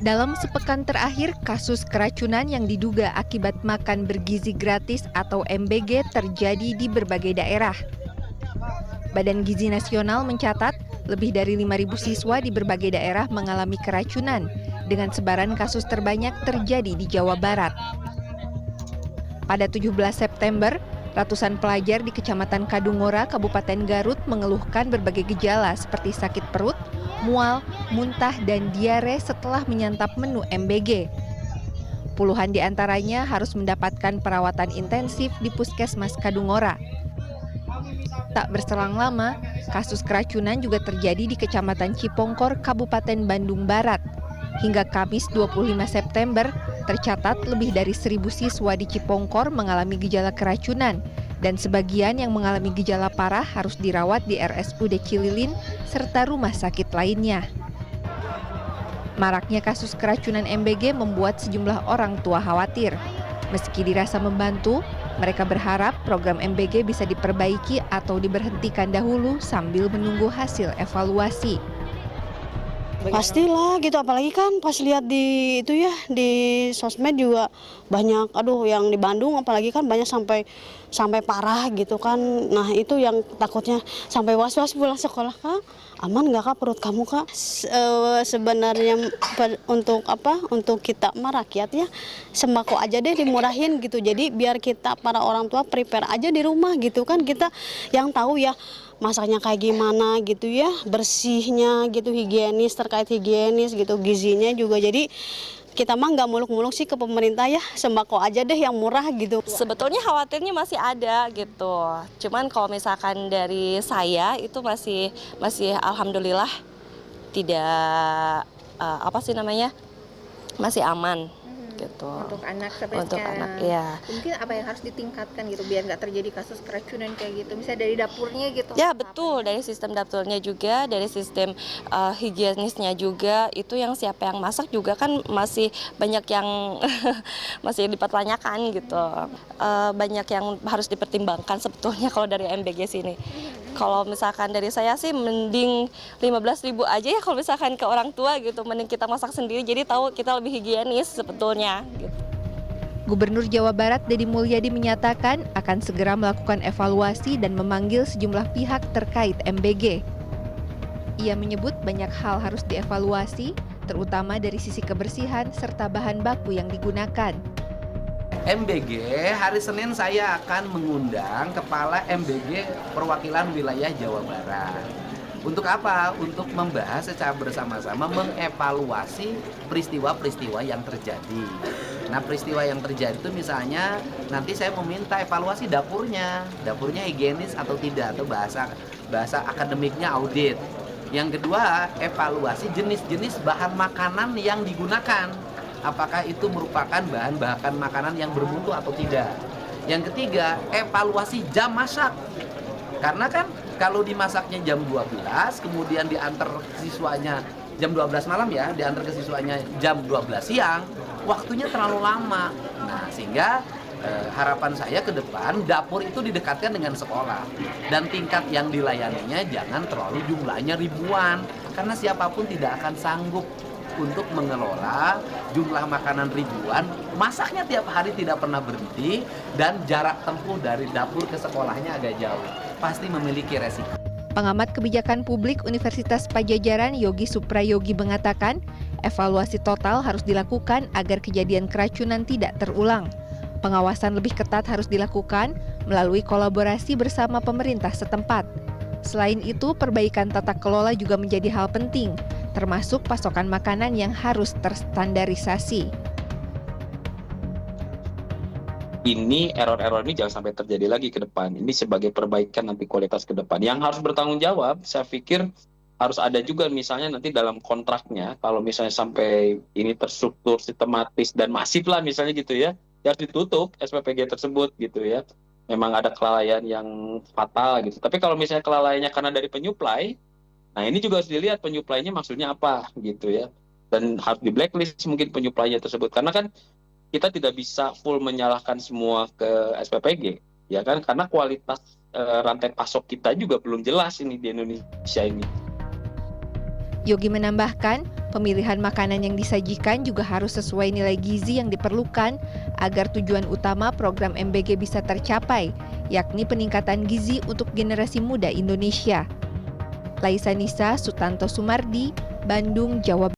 Dalam sepekan terakhir, kasus keracunan yang diduga akibat makan bergizi gratis atau MBG terjadi di berbagai daerah. Badan Gizi Nasional mencatat lebih dari 5.000 siswa di berbagai daerah mengalami keracunan, dengan sebaran kasus terbanyak terjadi di Jawa Barat. Pada 17 September, ratusan pelajar di Kecamatan Kadungora, Kabupaten Garut mengeluhkan berbagai gejala seperti sakit perut, mual, muntah, dan diare setelah menyantap menu MBG. Puluhan di antaranya harus mendapatkan perawatan intensif di Puskesmas Kadungora. Tak berselang lama, kasus keracunan juga terjadi di Kecamatan Cipongkor, Kabupaten Bandung Barat. Hingga Kamis 25 September, tercatat lebih dari 1.000 siswa di Cipongkor mengalami gejala keracunan, dan sebagian yang mengalami gejala parah harus dirawat di RSUD Cililin serta rumah sakit lainnya. Maraknya kasus keracunan MBG membuat sejumlah orang tua khawatir. Meski dirasa membantu, mereka berharap program MBG bisa diperbaiki atau diberhentikan dahulu sambil menunggu hasil evaluasi. Pastilah gitu, apalagi kan pas lihat di itu ya di sosmed juga banyak, yang di Bandung apalagi kan banyak sampai parah gitu kan. Nah itu yang takutnya sampai was-was pulang sekolah, Kak. Aman nggak Kak perut kamu Kak? Sebenarnya untuk kita rakyat ya, sembako aja deh dimurahin gitu. Jadi biar kita para orang tua prepare aja di rumah gitu kan, kita yang tahu ya masaknya kayak gimana gitu ya, bersihnya gitu, higienis, terkait higienis gitu, gizinya juga. Jadi kita mah nggak muluk-muluk sih ke pemerintah ya, sembako aja deh yang murah gitu. Sebetulnya khawatirnya masih ada gitu, cuman kalau misalkan dari saya itu masih alhamdulillah tidak masih aman. Gitu. Untuk anak sampai untuk sekarang. anak, ya. Mungkin apa yang harus ditingkatkan gitu biar nggak terjadi kasus keracunan kayak gitu, misalnya dari dapurnya gitu. Ya betul, dari sistem dapurnya juga, dari sistem higienisnya juga, itu yang siapa yang masak juga kan masih banyak yang masih dipertanyakan gitu. Banyak yang harus dipertimbangkan sebetulnya kalau dari MBG sini. Kalau misalkan dari saya sih mending 15.000 aja ya kalau misalkan ke orang tua gitu, mending kita masak sendiri jadi tahu kita lebih higienis sebetulnya gitu. Gubernur Jawa Barat Deddy Mulyadi menyatakan akan segera melakukan evaluasi dan memanggil sejumlah pihak terkait MBG. Ia menyebut banyak hal harus dievaluasi, terutama dari sisi kebersihan serta bahan baku yang digunakan. MBG, hari Senin saya akan mengundang Kepala MBG Perwakilan Wilayah Jawa Barat. Untuk apa? Untuk membahas secara bersama-sama mengevaluasi peristiwa-peristiwa yang terjadi. Nah, peristiwa yang terjadi itu misalnya nanti saya meminta evaluasi dapurnya higienis atau tidak, atau bahasa akademiknya audit. Yang kedua, evaluasi jenis-jenis bahan makanan yang digunakan. Apakah itu merupakan bahan makanan yang bermutu atau tidak. Yang ketiga, evaluasi jam masak. Karena kan kalau dimasaknya jam 12, kemudian diantar siswanya jam 12 malam ya, diantar ke siswanya jam 12 siang, waktunya terlalu lama. Nah, sehingga harapan saya ke depan dapur itu didekatkan dengan sekolah. Dan tingkat yang dilayaninya jangan terlalu jumlahnya ribuan. Karena siapapun tidak akan sanggup untuk mengelola jumlah makanan ribuan, masaknya tiap hari tidak pernah berhenti, dan jarak tempuh dari dapur ke sekolahnya agak jauh. Pasti memiliki resiko. Pengamat kebijakan publik Universitas Padjadjaran Yogi Suprayogi mengatakan, evaluasi total harus dilakukan agar kejadian keracunan tidak terulang. Pengawasan lebih ketat harus dilakukan melalui kolaborasi bersama pemerintah setempat. Selain itu, perbaikan tata kelola juga menjadi hal penting, termasuk pasokan makanan yang harus terstandarisasi. Ini error-error ini jangan sampai terjadi lagi ke depan. Ini sebagai perbaikan nanti kualitas ke depan. Yang harus bertanggung jawab, saya pikir harus ada juga misalnya nanti dalam kontraknya, kalau misalnya sampai ini terstruktur, sistematis, dan masif lah misalnya gitu ya, harus ditutup SPPG tersebut gitu ya. Memang ada kelalaian yang fatal gitu. Tapi kalau misalnya kelalaiannya karena dari penyuplai, nah ini juga harus dilihat penyuplainya maksudnya apa gitu ya. Dan harus di blacklist mungkin penyuplainya tersebut. Karena kan kita tidak bisa full menyalahkan semua ke SPPG, ya kan? Karena kualitas rantai pasok kita juga belum jelas ini di Indonesia ini. Yogi menambahkan, Pemilihan makanan yang disajikan juga harus sesuai nilai gizi yang diperlukan agar tujuan utama program MBG bisa tercapai, yakni peningkatan gizi untuk generasi muda Indonesia. Laisa Nisa, Sutanto Sumardi, Bandung, Jawa Barat.